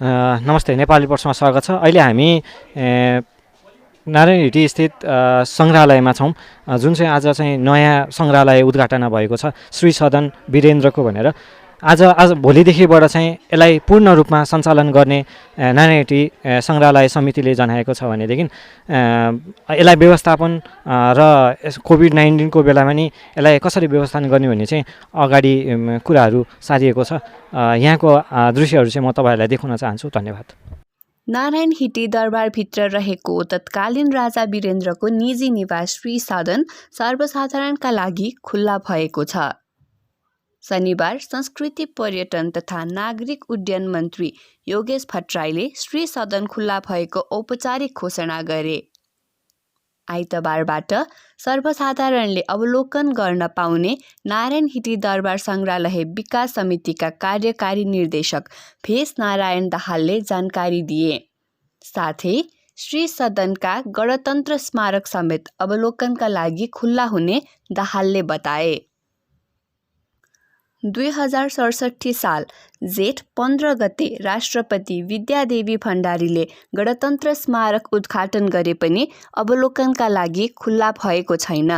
नमस्ते, नेपाली पर्समा स्वागत छ। अहिले हामी नारायण हिटी स्थित सङ्ग्रहालयमा छौँ, जुन चाहिँ आज चाहिँ नयाँ सङ्ग्रहालय उद्घाटन भएको छ श्री सदन वीरेन्द्रको भनेर। आज भोलिदेखिबाट चाहिँ यसलाई पूर्ण रूपमा सञ्चालन गर्ने नारायण हिटी सङ्ग्रहालय समितिले जनाएको छ भनेदेखि यसलाई व्यवस्थापन र कोभिड-19को बेलामा नि यसलाई कसरी व्यवस्थापन गर्ने भन्ने चाहिँ अगाडि कुराहरू सारिएको छ। यहाँको दृश्यहरू चाहिँ म तपाईँहरूलाई देखाउन चाहन्छु। धन्यवाद। नारायण हिटी दरबारभित्र रहेको तत्कालीन राजा वीरेन्द्रको निजी निवास श्री सदन सर्वसाधारणका लागि खुल्ला भएको छ। शनिबार संस्कृति पर्यटन तथा नागरिक उड्डयन मन्त्री योगेश भट्टराईले श्री सदन खुल्ला भएको औपचारिक घोषणा गरे। आइतबारबाट सर्वसाधारणले अवलोकन गर्न पाउने नारायण हिटी दरबार सङ्ग्रहालय विकास समितिका कार्यकारी निर्देशक भेष नारायण दाहालले जानकारी दिए। साथै श्री सदनका गणतन्त्र स्मारक समेत अवलोकनका लागि खुल्ला हुने दाहालले बताए। 2067 साल जेठ 15 गते राष्ट्रपति विद्यादेवी भण्डारीले गणतन्त्र स्मारक उद्घाटन गरे पनि अवलोकनका लागि खुल्ला भएको छैन।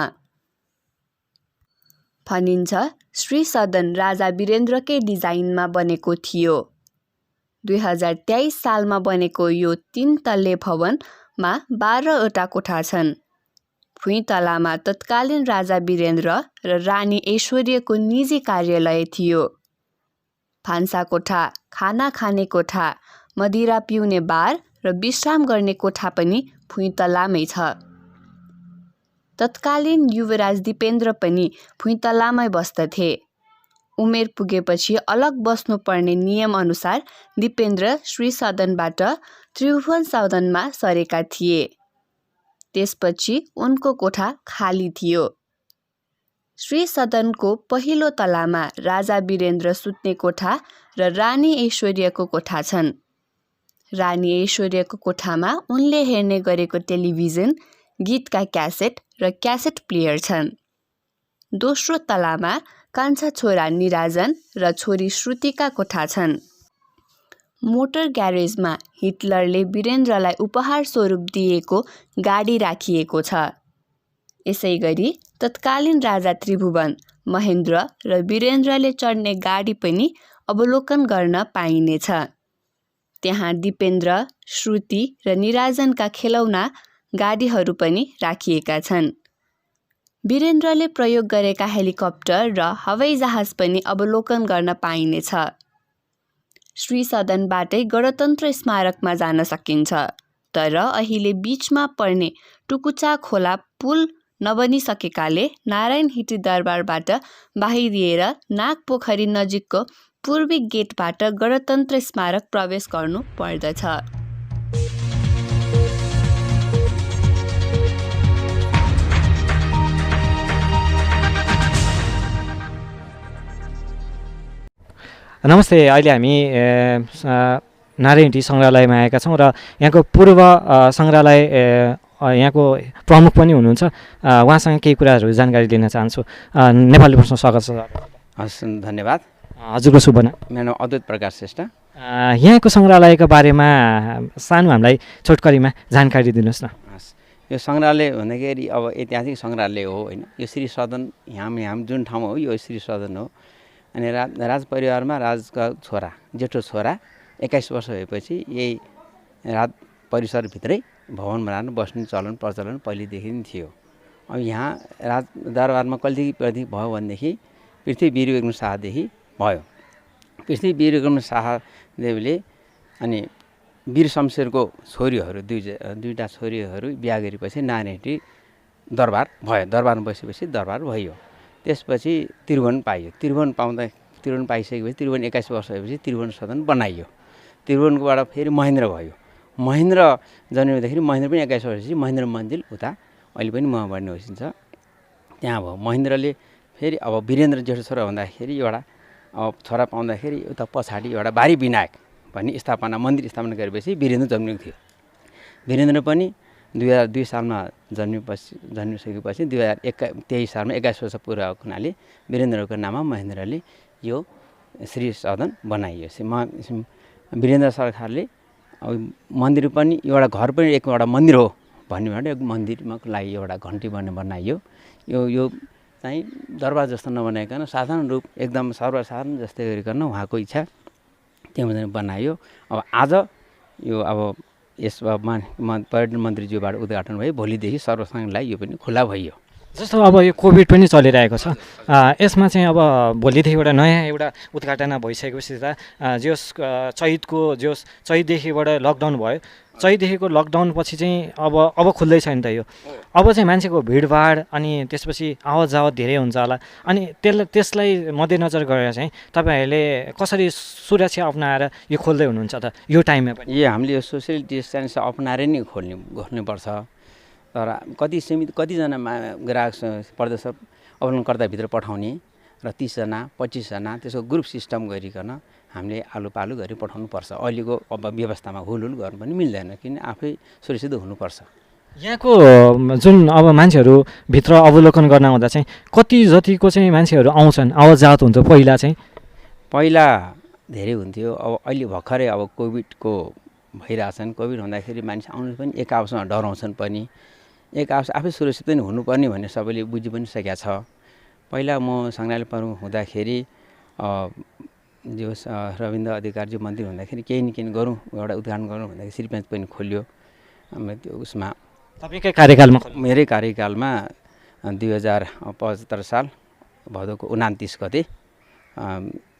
भनिन्छ श्री सदन राजा वीरेन्द्रकै डिजाइनमा बनेको थियो। 2023 सालमा बनेको यो 3 तल्ले भवनमा 12वटा कोठा छन्। भुइँतलामा तत्कालीन राजा वीरेन्द्र र रानी ऐश्वर्यको निजी कार्यालय थियो। भान्सा कोठा, खाना खाने कोठा, मदिरा पिउने बार र विश्राम गर्ने कोठा पनि भुइँतलामै छ। तत्कालीन युवराज दिपेन्द्र पनि भुइँतलामै बस्दथे। उमेर पुगेपछि अलग बस्नुपर्ने नियमअनुसार दिपेन्द्र श्री सदनबाट त्रिभुवन सदनमा सरेका थिए। त्यसपछि उनको कोठा खाली थियो। श्री सदनको पहिलो तलामा राजा वीरेन्द्र सुत्ने कोठा र रानी ऐश्वर्यको कोठा छन्। रानी ऐश्वर्यको कोठामा उनले हेर्ने गरेको टेलिभिजन, गीतका क्यासेट र क्यासेट प्लेयर छन्। दोस्रो तलामा कान्छा छोरा निराजन र छोरी श्रुतिका कोठा छन्। मोटर ग्यारेजमा हिटलरले वीरेन्द्रलाई उपहार स्वरूप दिएको गाडी राखिएको छ। यसैगरी तत्कालीन राजा त्रिभुवन, महेन्द्र र वीरेन्द्रले चढ्ने गाडी पनि अवलोकन गर्न पाइनेछ। त्यहाँ दिपेन्द्र, श्रुति र निराजनका खेलौना गाडीहरू पनि राखिएका छन्। वीरेन्द्रले प्रयोग गरेका हेलिकप्टर र हवाईजहाज पनि अवलोकन गर्न पाइनेछ। श्री सदनबाटै गणतन्त्र स्मारकमा जान सकिन्छ, तर अहिले बीचमा पर्ने टुकुचा खोला पुल नबनिसकेकाले नारायण हिटी दरबारबाट बाहिरिएर नागपोखरी नजिकको पूर्वी गेटबाट गणतन्त्र स्मारक प्रवेश गर्नु पर्दछ। नमस्ते, अहिले हामी नारायण हिटी सङ्ग्रहालयमा आएका छौँ र यहाँको पूर्व सङ्ग्रहालय यहाँको प्रमुख पनि हुनुहुन्छ। उहाँसँग केही कुराहरू जानकारी लिन चाहन्छु। नेपाली भाषामा स्वागत छ। हस्, धन्यवाद। हजुरको शुभ नाम? मेरो नाम अद्वैत प्रकाश श्रेष्ठ। यहाँको सङ्ग्रहालयको बारेमा सानो हामीलाई छोटकरीमा जानकारी दिनुहोस् न। हस्, यो सङ्ग्रहालय भन्दाखेरि अब ऐतिहासिक सङ्ग्रहालय हो होइन। यो श्री सदन हामी जुन ठाउँमा हो यो श्री सदन हो। अनि राज परिवारमा राजका छोरा, जेठो छोरा 21 वर्ष भएपछि यही राज परिसरभित्रै भवन बनाएर बस्ने चलन प्रचलन पहिलेदेखि नै थियो। अब यहाँ राज दरबारमा कहिलेदेखि भयो भनेदेखि पृथ्वी वीर विक्रम शाहदेखि भयो। पृथ्वी वीर विक्रम शाहदेवले अनि वीर शमशेरको छोरीहरू दुईवटा छोरीहरू बिहा गरेपछि नारायण हिटी दरबार भयो। दरबारमा बसेपछि दरबार भयो। त्यसपछि त्रिभुवन पाइयो। त्रिभुवन पाइसकेपछि त्रिभुवन 21 वर्ष भएपछि त्रिभुवन सदन बनाइयो। त्रिभुवनकोबाट फेरि महेन्द्र भयो। महेन्द्र जन्मिँदाखेरि महेन्द्र पनि 21 वर्षपछि महेन्द्र मन्दिर उता अहिले पनि भन्ने होइन्छ त्यहाँ भयो। महेन्द्रले फेरि अब वीरेन्द्र जेठो छोरा भन्दाखेरि एउटा अब छोरा पाउँदाखेरि उता पछाडि एउटा बारी विनायक भन्ने मन्दिर स्थापना गरेपछि वीरेन्द्र जन्मिएको थियो। वीरेन्द्र पनि 2002 सालमा जन्मिसकेपछि 2023 सालमा 21 वर्ष पुरा भएको हुनाले वीरेन्द्रको नाममा महेन्द्रले यो श्री सदन बनाइयो। वीरेन्द्र सरकारले अब मन्दिर पनि एउटा घर पनि एउटा मन्दिर हो भन्ने भने मन्दिरमा लागि एउटा घन्टी बनाइयो। यो चाहिँ दरबार जस्तो नबनाइकन साधारण रूप एकदम सर्वसाधारण जस्तै गरिकन उहाँको इच्छा त्यो बनाइयो। अब आज यो अब यस पर्यटन मन्त्रीज्यूबाट उद्घाटन भयो, भोलिदेखि सर्वसाधारणलाई यो पनि खुला भइयो। जस्तो अब यो कोभिड पनि चलिरहेको छ, यसमा चाहिँ अब भोलिदेखि नयाँ उद्घाटन भइसकेपछि त चैतदेखिबाट लकडाउन भयो, चैतदेखिको लकडाउन पछि चाहिँ अब खुल्दै छैन त यो। अब चाहिँ मान्छेको भिडभाड अनि त्यसपछि आवत जावत धेरै हुन्छ होला, अनि त्यसलाई मध्यनजर गरेर चाहिँ तपाईँहरूले कसरी सुरक्षा अपनाएर यो खोल्दै हुनुहुन्छ त यो टाइममा पनि? हामीले यो सोसियल डिस्टेन्स अपनाएर नै खोल्नुपर्छ। तर कतिजना ग्राहक प्रदर्शक अवलम्बनकर्ताभित्र पठाउने र 30 जना 25 जना त्यसको ग्रुप सिस्टम गरिकन हामीले आलु पालु गरी पठाउनुपर्छ। अहिलेको अब व्यवस्थामा हुलहुल गर्नु पनि मिल्दैन, किन आफै सुरक्षित हुनुपर्छ। यहाँको जुन अब मान्छेहरू भित्र अवलोकन गर्न आउँदा चाहिँ कति जतिको चाहिँ मान्छेहरू आउँछन्, आवत जावत हुन्छ? पहिला धेरै हुन्थ्यो, अब अहिले भर्खरै अब कोभिडको भइरहेछन्। कोभिड हुँदाखेरि मान्छे आउनु पनि एक आपसमा डराउँछन् पनि, एक आपस आफै सुरक्षित पनि हुनुपर्ने भन्ने सबैले बुझि पनि सकेका छ। पहिला म सङ्ग्रहालय प्रमुख हुँदाखेरि जो रविन्द्र अधिकारीज्यू मन्त्री हुँदाखेरि केही न केही गरौँ, एउटा उद्घाटन गरौँ भन्दाखेरि श्रीपञ्च पनि खोल्यो। त्यो उसमा तपाईँकै कार्यकालमा? मेरै कार्यकालमा 2075 साल भदौको 29 गते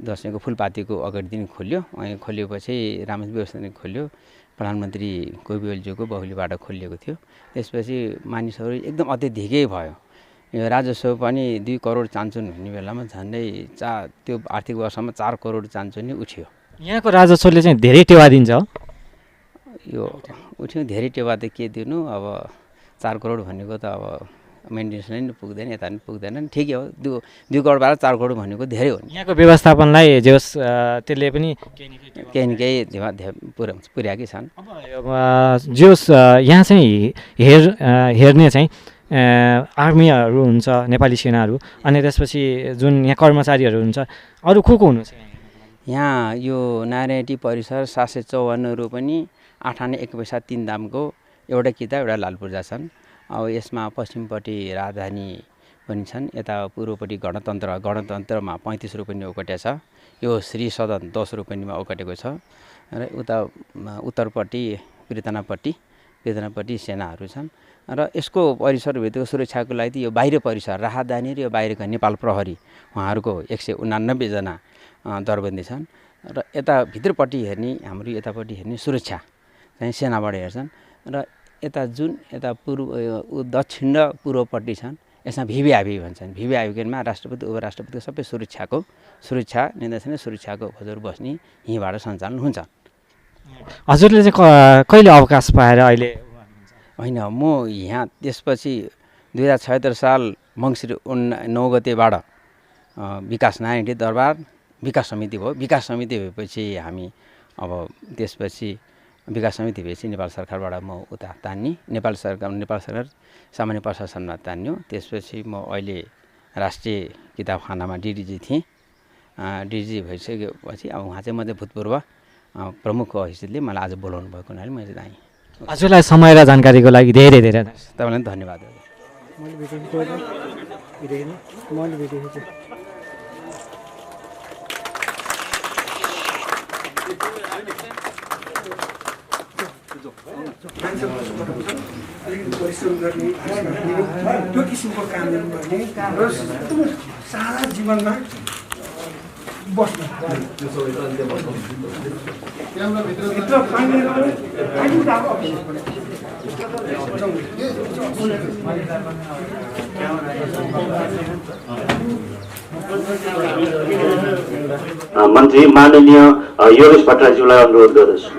दसैँको फुलपातीको अगाडि दिन खोल्यो। अनि खोलिएपछि रामजी व्यवस्थाले खोल्यो, प्रधानमन्त्री कोविदज्यूको बहुलीबाट खोलिएको थियो। त्यसपछि मानिसहरू एकदम अत्यधिकै भयो। यो राजस्व पनि 2 करोड चान्चुन हुने बेलामा झन्डै त्यो आर्थिक वर्षमा 4 करोड चान्चुन नै उठ्यो। यहाँको राजस्वले चाहिँ धेरै टेवा दिन्छ? यो उठ्यो, धेरै टेवा त के दिनु, अब 4 करोड भनेको त अब मेन्टेनेन्स नै पुग्दैन, यता पनि पुग्दैन, ठिकै हो। 2 करोडबाट 4 करोड भनेको धेरै हो। यहाँको व्यवस्थापनलाई त्यसले पनि केही न केही पुर्याएकै छन्। यहाँ चाहिँ हेर्ने चाहिँ आर्मीहरू हुन्छ, नेपाली सेनाहरू, अनि त्यसपछि जुन यहाँ कर्मचारीहरू हुन्छ, अरू को हुनुहुन्छ यहाँ? यो नारायणी परिसर 754 रु पनि 8 आना 1 पैसा 3 दामको एउटा किताब, एउटा लाल पूर्जा छन्। अब यसमा पश्चिमपट्टि राजधानी पनि छन्, यता पूर्वपट्टि गणतन्त्रमा 35 रुपियाँ ओगटेको छ। यो श्री सदन 10 रुपियाँमा ओगटेको छ। र उता उत्तरपट्टि पीर्तनापट्टि सेनाहरू छन्। र यसको परिसरभित्रको सुरक्षाको लागि यो बाहिर परिसर राहदानी र यो बाहिरका नेपाल प्रहरी उहाँहरूको 189 जना दरबन्दी छन्। र यता भित्रपट्टि हेर्ने हाम्रो यतापट्टि हेर्ने सुरक्षा चाहिँ सेनाबाट हेर्छन्। र यता दक्षिण र पूर्वपट्टि छन्, यसमा भिभिआइपी भन्छन्। भिभिआइपीमा राष्ट्रपति उपराष्ट्रपतिको सबै सुरक्षा निर्देशन सुरक्षाको खोजहरू बस्ने यहीँबाट सञ्चालन हुन्छ। हजुरले चाहिँ कहिले अवकाश पाएर अहिले? होइन, म यहाँ त्यसपछि 2076 साल मङ्सिर 9 गतेबाट विकास नारायणी दरबार विकास समिति भयो। विकास समिति भएपछि हामी अब त्यसपछि विकास समिति भएपछि नेपाल सरकारबाट म उता तान्ने, नेपाल सरकार सामान्य प्रशासनमा तान्यो। त्यसपछि म अहिले राष्ट्रिय किताबखानामा डिडिजी थिएँ। डिडिजी भइसकेपछि अब उहाँ चाहिँ म चाहिँ भूतपूर्व प्रमुखको हैसियतले मलाई आज बोलाउनु भएको हुनाले मैले चाहिँ हजुरलाई समय र जानकारीको लागि धेरै धेरै तपाईँलाई धन्यवाद। परिश्रम गर्ने त्यो किसिमको कामहरू गर्ने र सारा जीवनमा बस्नु मन्त्री माननीय योगेश भट्टराईज्यूलाई अनुरोध गर्दछु।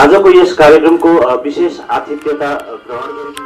आजको यस कार्यक्रमको विशेष आतिथ्यता ग्रहण गरेको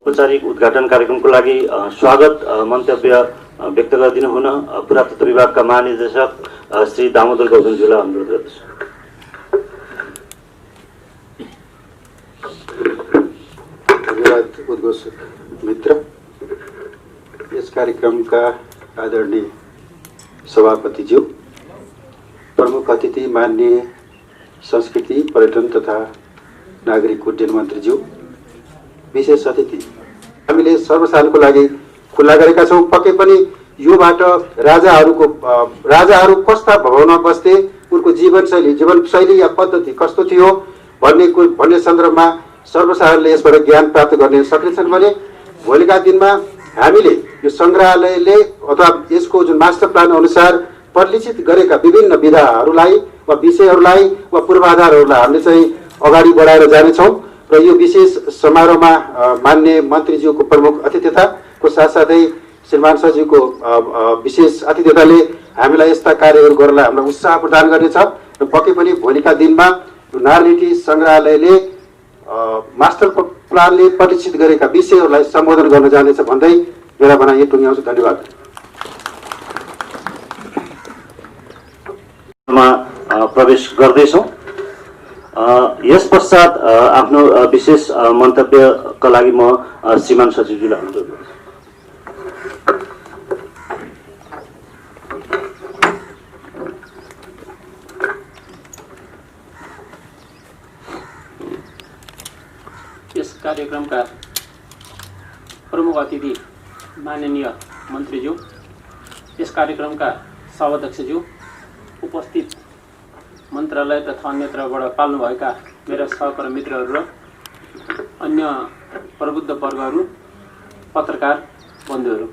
औपचारिक उद्घाटन कार्यक्रमको लागि स्वागत मन्तव्य व्यक्त गरिदिनु हुन पुरातत्व विभागका महानिर्देशक श्री दामोदर गौतमज्यूलाई अनुरोध गर्दछु। धन्यवाद उद्घोषक मित्र। यस कार्यक्रमका आदरणीय सभापतिज्यू, प्रमुख अतिथि माननीय संस्कृति पर्यटन तथा नागरिक उड्डयन मन्त्रीज्यू, विशेष अतिथि हामीले सर्वसाधारणको लागि खुल्ला गरेका छौँ। पक्कै पनि योबाट राजाहरू कस्ता भवनमा बस्थे, उनको जीवनशैली या पद्धति कस्तो थियो भन्ने सन्दर्भमा सर्वसाधारणले यसबाट ज्ञान प्राप्त गर्न सक्नेछन् भने भोलिका दिनमा हामीले यो सङ्ग्रहालयले अथवा यसको जुन मास्टर प्लान अनुसार परिचित गरेका विभिन्न विधाहरूलाई वा विषयहरूलाई वा पूर्वाधारहरूलाई हामीले चाहिँ अगाडि बढाएर जानेछौँ र यो विशेष समारोहमा माननीय मन्त्रीज्यूको प्रमुख आतिथ्यताको साथसाथै श्रीमान सचिवको विशेष आतिथ्यताले हामीलाई यस्ता कार्यहरू गर्नलाई हामीलाई उत्साह प्रदान गर्नेछ र पक्कै पनि भोलिका दिनमा नारायणी सङ्ग्रहालयले मास्टर प्लानले परिचित गरेका विषयहरूलाई सम्बोधन गर्न जानेछ भन्दै मेरा भनाइ टुङ्ग्याउँछु। धन्यवाद। प्रवेश गर्दैछौँ। यस पश्चात आफ्नो विशेष मन्तव्यका लागि म श्रीमान सचिवज्यूलाई अनुरोध गर्छु। यस कार्यक्रमका प्रमुख अतिथि माननीय मन्त्रीज्यू, यस कार्यक्रमका सभाध्यक्षज्यू, उपस्थित मन्त्रालय तथा अन्यत्रबाट पाल्नुभएका मेरा सहकर्मी मित्रहरू र अन्य प्रबुद्ध वर्गहरू, पत्रकार बन्धुहरू,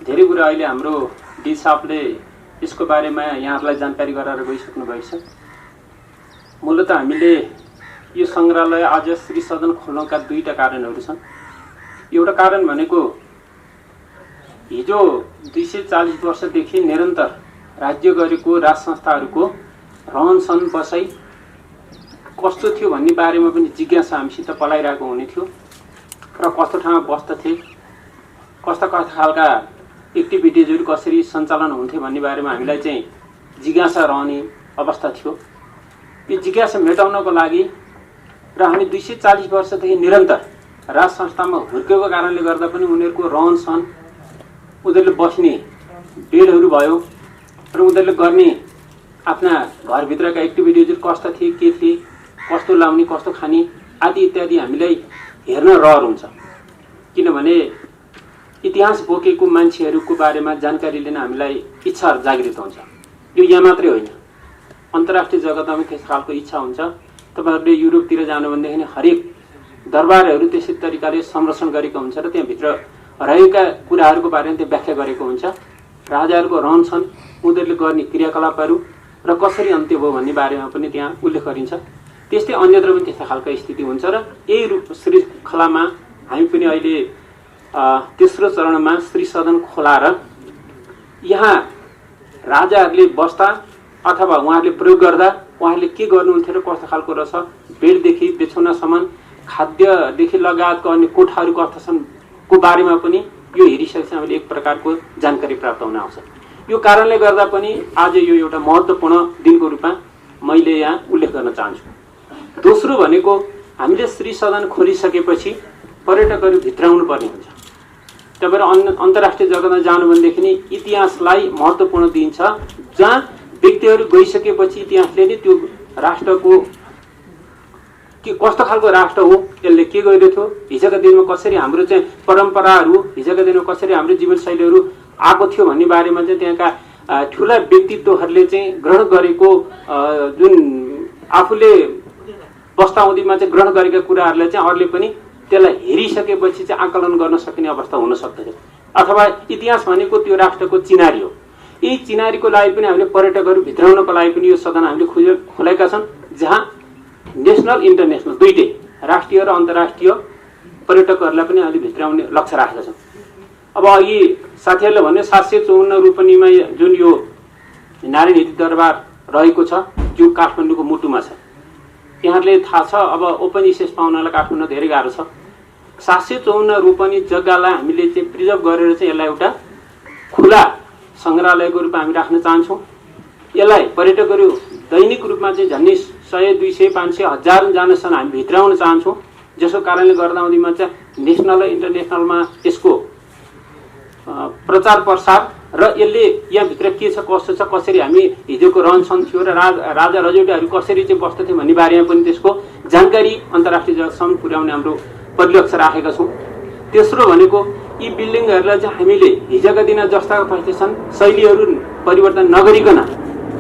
धेरै कुरा अहिले हाम्रो डी साहबले यसको बारेमा यहाँहरूलाई जानकारी गराएर गइसक्नु भएको छ। मूलत हामीले यो सङ्ग्रहालय आज श्री सदन खोल्नका दुईटा कारणहरू छन्। एउटा कारण भनेको हिजो 240 वर्षदेखि निरन्तर राज्य गरेको राज संस्थाहरूको रहन सहन बसाइ कस्तो थियो भन्ने बारेमा पनि जिज्ञासा हामीसित पलाइरहेको हुने थियो र कस्तो ठाउँमा बस्दथे, कस्ता कस्ता खालका एक्टिभिटिजहरू कसरी सञ्चालन हुन्थे भन्ने बारेमा हामीलाई चाहिँ जिज्ञासा रहने अवस्था थियो। यो जिज्ञासा मेटाउनको लागि र हामी 240 वर्षदेखि निरन्तर राज संस्थामा हुर्केको कारणले गर्दा पनि उनीहरूको रहन सहन, उनीहरूले बस्ने बेडहरू भयो र उनीहरूले गर्ने आफ्ना घरभित्रका एक्टिभिटिजहरू कस्ता थिए, के थिए, कस्तो लाउने, कस्तो खाने आदि इत्यादि हामीलाई हेर्न रहर हुन्छ। किनभने इतिहास बोकेको मान्छेहरूको बारेमा जानकारी लिन हामीलाई इच्छा जागृत हुन्छ। यो यहाँ मात्रै होइन, अन्तर्राष्ट्रिय जगतमा पनि त्यस खालको इच्छा हुन्छ। तपाईँहरूले युरोपतिर जानु भनेदेखि हरेक दरबारहरू त्यसै तरिकाले संरक्षण गरेको हुन्छ र त्यहाँभित्र रहेका कुराहरूको बारेमा त्यो व्याख्या गरेको हुन्छ। राजाहरूको रहन सहन, उनीहरूले गर्ने क्रियाकलापहरू र कसरी अन्त्य भयो भन्ने बारेमा पनि त्यहाँ उल्लेख गरिन्छ। त्यस्तै अन्यत्र पनि त्यस्ता खालको स्थिति हुन्छ र यही श्रृङ्खलामा हामी पनि अहिले तेस्रो चरणमा श्री सदन खोलाएर यहाँ राजाहरूले बस्दा अथवा उहाँहरूले प्रयोग गर्दा उहाँहरूले के गर्नुहुन्थ्यो र कस्तो खालको रहेछ, बेडदेखि बिछौनासम्म, खाद्यदेखि लगायतको अन्य कोठाहरू कस्ता छन् को बारेमा पनि यो हेरिसकेपछि हामीले एक प्रकारको जानकारी प्राप्त हुन आउँछ। यो कारणले गर्दा पनि आज यो एउटा महत्त्वपूर्ण दिनको रूपमा मैले यहाँ उल्लेख गर्न चाहन्छु। दोस्रो भनेको हामीले श्री सदन खोलिसकेपछि पर्यटकहरू भित्राउनु पर्ने हुन्छ। तपाईँहरू अन्तर्राष्ट्रिय जगतमा जानु भनेदेखि इतिहासलाई महत्त्वपूर्ण दिन्छ। जहाँ व्यक्तिहरू गइसकेपछि इतिहासले नै त्यो राष्ट्रको के कस्तो खालको राष्ट्र हो, यसले के गरिरहेको थियो, हिजोका दिनमा कसरी हाम्रो चाहिँ परम्पराहरू, हिजोका दिनमा कसरी हाम्रो जीवनशैलीहरू आएको थियो भन्ने बारेमा चाहिँ त्यहाँका ठुला व्यक्तित्वहरूले चाहिँ ग्रहण गरेको जुन आफूले बस्ताउँदीमा चाहिँ ग्रहण गरेका कुराहरूलाई चाहिँ अरूले पनि त्यसलाई हेरिसकेपछि चाहिँ आकलन गर्न सकिने अवस्था हुन सक्दछ। अथवा इतिहास भनेको त्यो राष्ट्रको चिनारी हो। यही चिनारीको लागि पनि हामीले पर्यटकहरू भित्राउनको लागि पनि यो सदन हामीले खोलेका छन्, जहाँ नेसनल इन्टरनेसनल दुईटै राष्ट्रिय र अन्तर्राष्ट्रिय पर्यटकहरूलाई पनि हामीले भित्राउने लक्ष्य राखेका छौँ। अब अघि साथीहरूले भने 754 रूपनीमा जुन यो नारायणी दरबार रहेको छ त्यो काठमाडौँको मुटुमा छ। यहाँहरूले थाहा छ, अब ओपन एक्सेस पाउनलाई काठमाडौँ धेरै गाह्रो छ। 754 रोपनी जग्गालाई हामीले चाहिँ प्रिजर्भ गरेर चाहिँ यसलाई एउटा खुला सङ्ग्रहालयको रूपमा हामी राख्न चाहन्छौँ। यसलाई पर्यटकहरू दैनिक रूपमा चाहिँ झन्डै 100, 200, 500, 1000 जानसम्म हामी भित्राउन चाहन्छौँ। जसको कारणले गर्दा हुँदैमा चाहिँ नेसनल र इन्टरनेसनलमा यसको प्रचार प्रसार र यसले यहाँभित्र के छ कस्तो छ, कसरी हामी हिजोको रहनसहन थियो र राजा रजौटाहरू कसरी चाहिँ बस्दथे भन्ने बारेमा पनि त्यसको जानकारी अन्तर्राष्ट्रिय जगतसम्म पुर्याउने हाम्रो परिलक्ष्य राखेका छौँ। तेस्रो भनेको यी बिल्डिङहरूलाई चाहिँ हामीले हिजोका दिन जस्ता तस्तै छन् शैलीहरू परिवर्तन नगरिकन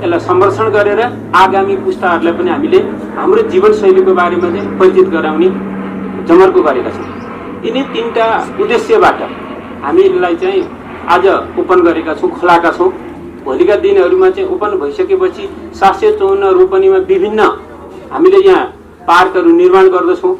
यसलाई संरक्षण गरेर आगामी पुस्ताहरूलाई पनि हामीले हाम्रो जीवनशैलीको बारेमा चाहिँ परिचित गराउने जमर्को गरेका छौँ। यिनी 3टा उद्देश्यबाट हामीलाई चाहिँ आज ओपन गरेका छौँ, खोलाका छौँ। भोलिका दिनहरूमा चाहिँ ओपन भइसकेपछि 754 रोपनीमा विभिन्न हामीले यहाँ पार्कहरू निर्माण गर्दछौँ।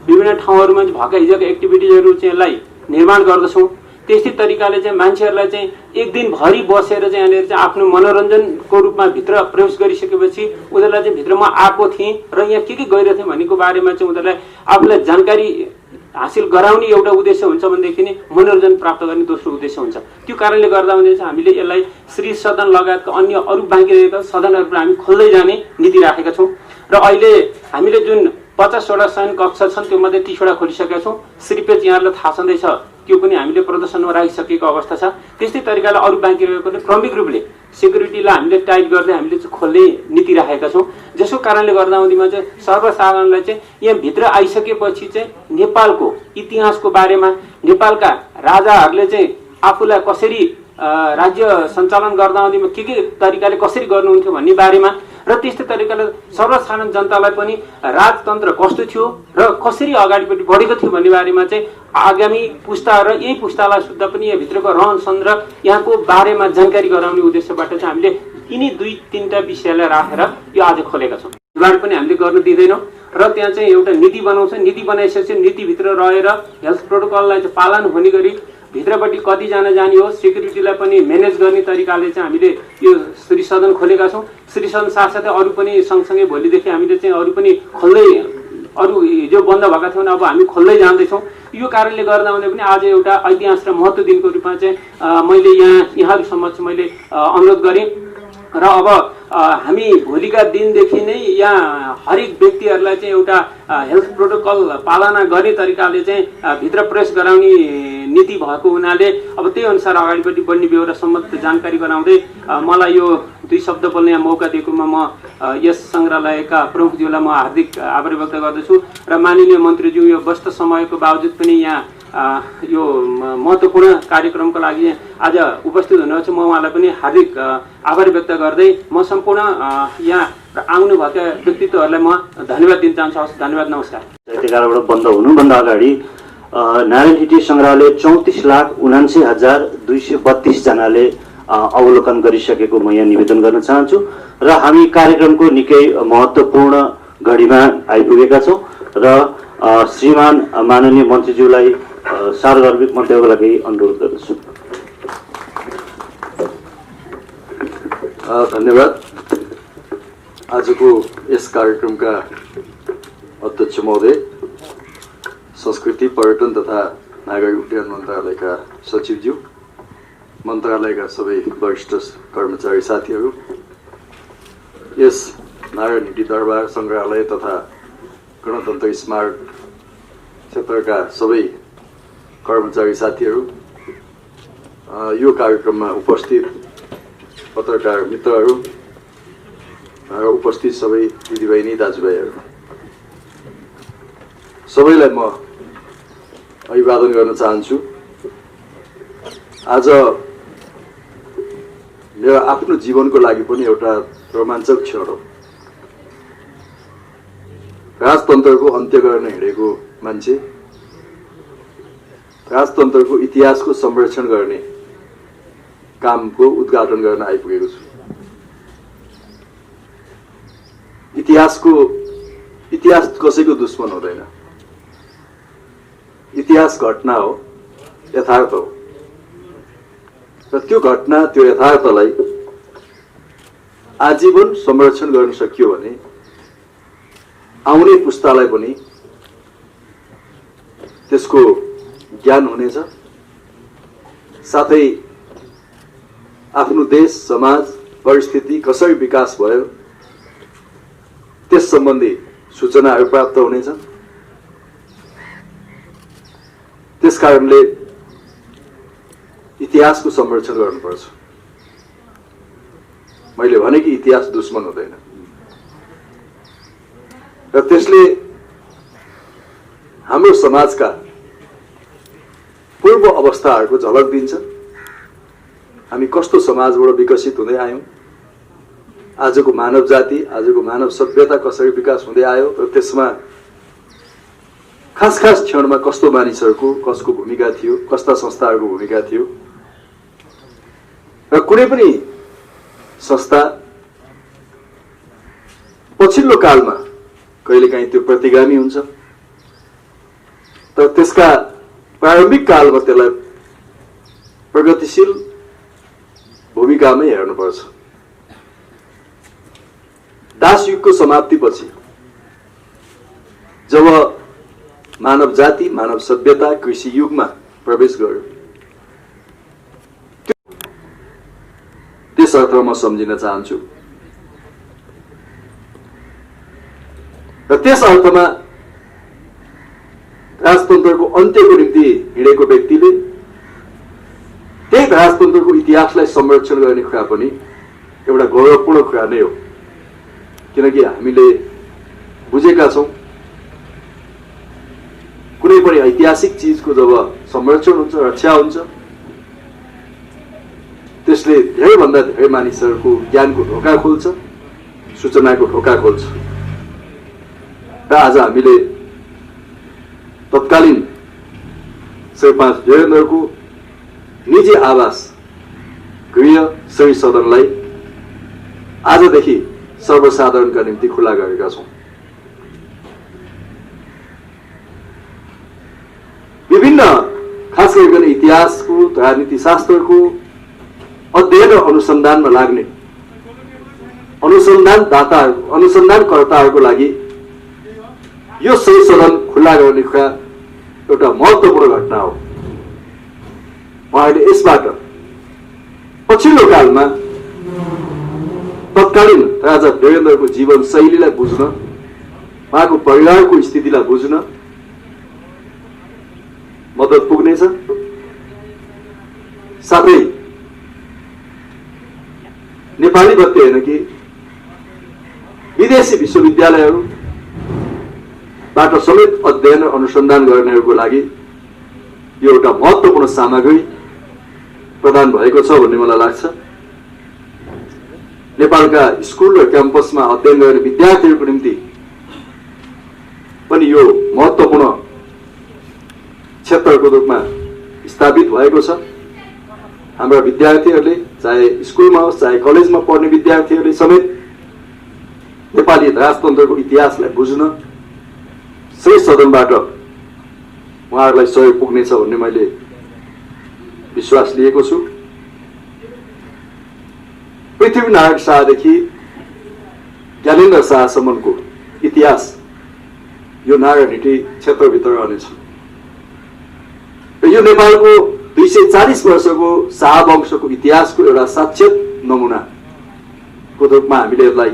विभिन्न ठाउँहरूमा भएका हिजोका एक्टिभिटिजहरू चाहिँ यसलाई निर्माण गर्दछौँ। त्यस्तै तरिकाले चाहिँ मान्छेहरूलाई चाहिँ एक दिनभरि बसेर चाहिँ यहाँनिर चाहिँ आफ्नो मनोरञ्जनको रूपमा भित्र प्रवेश गरिसकेपछि उनीहरूलाई चाहिँ भित्र म आएको थिएँ र यहाँ के गइरहेको थिएँ भन्नेको बारेमा चाहिँ उनीहरूलाई आफूलाई जानकारी हासिल गराउने एउटा उद्देश्य हुन्छ भनेदेखि नै मनोरञ्जन प्राप्त गर्ने दोस्रो उद्देश्य हुन्छ। त्यो कारणले गर्दा भने चाहिँ हामीले यसलाई श्री सदन लगायतका अन्य अरू बाँकी रहेका सदनहरूबाट हामी खोल्दै जाने नीति राखेका छौँ र अहिले हामीले जुन 50वटा शयन कक्ष छन् त्यो मध्ये 30वटा खोलिसकेका छौँ। श्रीपेच यहाँहरूलाई थाहा छँदैछ त्यो पनि हामीले प्रदर्शनमा राखिसकेको अवस्था छ। त्यस्तै तरिकाले अरू बाँकी रहेकोले क्रमिक रूपले सेक्युरिटीलाई हामीले टाइट गर्दै हामीले चाहिँ खोल्ने नीति राखेका छौँ। जसको कारणले गर्दा हुँदैमा चाहिँ सर्वसाधारणलाई चाहिँ यहाँभित्र आइसकेपछि चाहिँ नेपालको इतिहासको बारेमा, नेपालका राजाहरूले चाहिँ आफूलाई कसरी राज्य सञ्चालन गर्दा हुँदैमा के तरिकाले कसरी गर्नुहुन्थ्यो भन्ने बारेमा र त्यस्तै तरिकाले सर्वसाधारण जनतालाई पनि राजतन्त्र कस्तो थियो र कसरी अगाडिपट्टि बढेको थियो भन्ने बारेमा चाहिँ आगामी पुस्ता र यही पुस्तालाई सुद्धा पनि यहाँभित्रको रहनसहन र यहाँको बारेमा जानकारी गराउने उद्देश्यबाट चाहिँ हामीले यिनी 2-3टा विषयलाई राखेर यो आज खोलेका छौँ। विभाग पनि हामीले गर्न दिँदैनौँ र त्यहाँ चाहिँ एउटा नीति बनाउँछ। नीति बनाइसकेपछि नीतिभित्र रहेर हेल्थ प्रोटोकललाई चाहिँ पालन हुने गरी भित्रपट्टि कतिजना जाने हो, सेक्युरिटीलाई पनि म्यानेज गर्ने तरिकाले चाहिँ हामीले यो श्री सदन खोलेका छौँ। श्री सदन साथसाथै अरू पनि सँगसँगै भोलिदेखि हामीले चाहिँ अरू पनि खोल्दै, अरू हिजो बन्द भएका थियौँ अब हामी खोल्दै जाँदैछौँ। यो कारणले गर्दा भने पनि आज एउटा ऐतिहास र महत्त्व दिनको रूपमा चाहिँ मैले यहाँहरू समक्ष मैले अनुरोध गरेँ र अब हामी भोलिका दिनदेखि नै यहाँ हरेक व्यक्तिहरूलाई चाहिँ एउटा हेल्थ प्रोटोकल पालना गर्ने तरिकाले चाहिँ भित्र प्रवेश गराउने नीति भएको हुनाले अब त्यही अनुसार अगाडिपट्टि बढ्ने बेहोरा सम्बन्धित जानकारी गराउँदै मलाई यो 2 शब्द बोल्ने यहाँ मौका दिएकोमा म यस सङ्ग्रहालयका प्रमुखज्यूलाई म हार्दिक आभार व्यक्त गर्दछु र माननीय मन्त्रीज्यू यो व्यस्त समयको बावजुद पनि यहाँ यो महत्त्वपूर्ण कार्यक्रमको लागि आज उपस्थित हुनुहुन्छ। म उहाँलाई पनि हार्दिक आभार व्यक्त गर्दै म सम्पूर्ण यहाँ आउनुभएका व्यक्तित्वहरूलाई म धन्यवाद दिन चाहन्छु। हस्, धन्यवाद, नमस्कार। साहित्यकारबाट बन्द हुनुभन्दा अगाडि नारायण हिटी सङ्ग्रहालय 34,79,232 जनाले अवलोकन गरिसकेको म यहाँ निवेदन गर्न चाहन्छु र हामी कार्यक्रमको निकै महत्त्वपूर्ण घडीमा आइपुगेका छौँ र श्रीमान माननीय मन्त्रीज्यूलाई सार्वजनिक मन्तव्यको लागि अनुरोध गर्दछु। धन्यवाद। आजको यस कार्यक्रमका अध्यक्ष महोदय, संस्कृति पर्यटन तथा नागरिक उड्डयन मन्त्रालयका सचिवज्यू, मन्त्रालयका सबै वरिष्ठ कर्मचारी साथीहरू, यस नारायण हिटी दरबार सङ्ग्रहालय तथा गणतन्त्र स्मारक क्षेत्रका सबै कर्मचारी साथीहरू, यो कार्यक्रममा उपस्थित पत्रकार मित्रहरू र उपस्थित सबै दिदीबहिनी दाजुभाइहरू, सबैलाई म अभिवादन गर्न चाहन्छु। आज मेरो आफ्नो जीवनको लागि पनि एउटा रोमाञ्चक क्षण हो। राजतन्त्रको अन्त्य गर्न हिँडेको मान्छे, राजतन्त्रको इतिहासको संरक्षण गर्ने कामको उद्घाटन गर्न आइपुगेको छु। इतिहास कसैको दुश्मन हुँदैन। इतिहास घटना हो, यथार्थ हो र त्यो घटना, त्यो यथार्थलाई आजीवन संरक्षण गर्न सकियो भने आउने पुस्तालाई पनि त्यसको ज्ञान हुनेछ। साथै आफ्नो देश समाज परिस्थिति कसरी विकास भयो त्यस सम्बन्धी सूचनाहरू प्राप्त हुनेछ। त्यसकारणले इतिहासको संरक्षण गर्नुपर्छ। मैले भने कि इतिहास दुश्मन हुँदैन र त्यसले हाम्रो समाजका पूर्व अवस्थाहरूको झलक दिन्छ। हामी कस्तो समाजबाट विकसित हुँदै आयौँ, आजको मानव जाति, आजको मानव सभ्यता कसरी विकास हुँदै आयो र त्यसमा खास खास क्षणमा कस्तो मानिसहरूको कसको भूमिका थियो, कस्ता संस्थाहरूको भूमिका थियो र कुनै पनि संस्था पछिल्लो कालमा कहिलेकाहीँ त्यो प्रतिगामी हुन्छ, तर त्यसका प्रारम्भिक कालमा त्यसलाई प्रगतिशील भूमिकामै हेर्नुपर्छ। दास युगको समाप्तिपछि जब मानव जाति, मानव सभ्यता कृषि युगमा प्रवेश गर्यो, त्यस अर्थमा म सम्झिन चाहन्छु र त्यस अर्थमा राजतन्त्रको अन्त्यको निम्ति हिँडेको व्यक्तिले त्यही राजतन्त्रको इतिहासलाई संरक्षण गर्ने कुरा पनि एउटा गौरवपूर्ण कुरा नै हो। किनकि हामीले बुझेका छौँ कुनै पनि ऐतिहासिक चिजको जब संरक्षण हुन्छ, रक्षा हुन्छ, त्यसले धेरैभन्दा धेरै मानिसहरूको ज्ञानको ढोका खोल्छ, सूचनाको ढोका खोल्छ। र आज हामीले तत्कालीन शेर्पा वीरेन्द्रको निजी आवास गृह श्री सदनलाई आजदेखि सर्वसाधारणका निम्ति खुला गरेका छौँ। विभिन्न खास गरिकन इतिहासको, राजनीति शास्त्रको अध्ययन र अनुसन्धानमा लाग्ने अनुसन्धानकर्ताहरूको लागि यो सही सदन खुला गर्ने कुरा एउटा महत्त्वपूर्ण घटना हो। उहाँहरूले यसबाट पछिल्लो कालमा तत्कालीन राजा वीरेन्द्रको जीवन शैलीलाई बुझ्न, उहाँको परिवारको स्थितिलाई बुझ्न मद्दत पुग्नेछ। साथै नेपाली मात्रै होइन कि विदेशी विश्वविद्यालयहरूबाट समेत अध्ययन र अनुसन्धान गर्नेहरूको लागि यो एउटा महत्त्वपूर्ण सामग्री प्रदान भएको छ भन्ने मलाई लाग्छ। नेपालका स्कुल र क्याम्पसमा अध्ययन गर्ने विद्यार्थीहरूको निम्ति पनि यो महत्त्वपूर्ण क्षेत्रको रूपमा स्थापित भएको छ। हाम्रा विद्यार्थीहरूले चाहे स्कुलमा होस् चाहे कलेजमा पढ्ने विद्यार्थीहरूले समेत नेपाली राजतन्त्रको इतिहासलाई बुझ्न सही सदनबाट उहाँहरूलाई सहयोग पुग्नेछ भन्ने मैले विश्वास लिएको छु। पृथ्वीनारायण शाहदेखि ज्ञानेन्द्र शाहसम्मको इतिहास यो नारायणहिटी क्षेत्रभित्र रहनेछ र यो नेपालको 240 वर्षको शाहवंशको इतिहासको एउटा साक्षात नमुनाको रूपमा हामीले यसलाई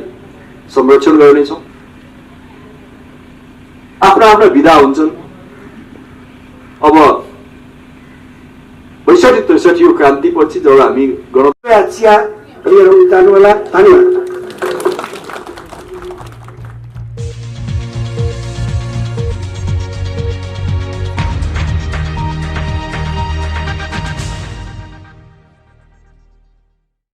संरक्षण गर्नेछौँ। आफ्ना आफ्ना विधा हुन्छन्। अब 62-63 यो क्रान्तिपछि जब हामी चिया लिएर जानु होला। धन्यवाद।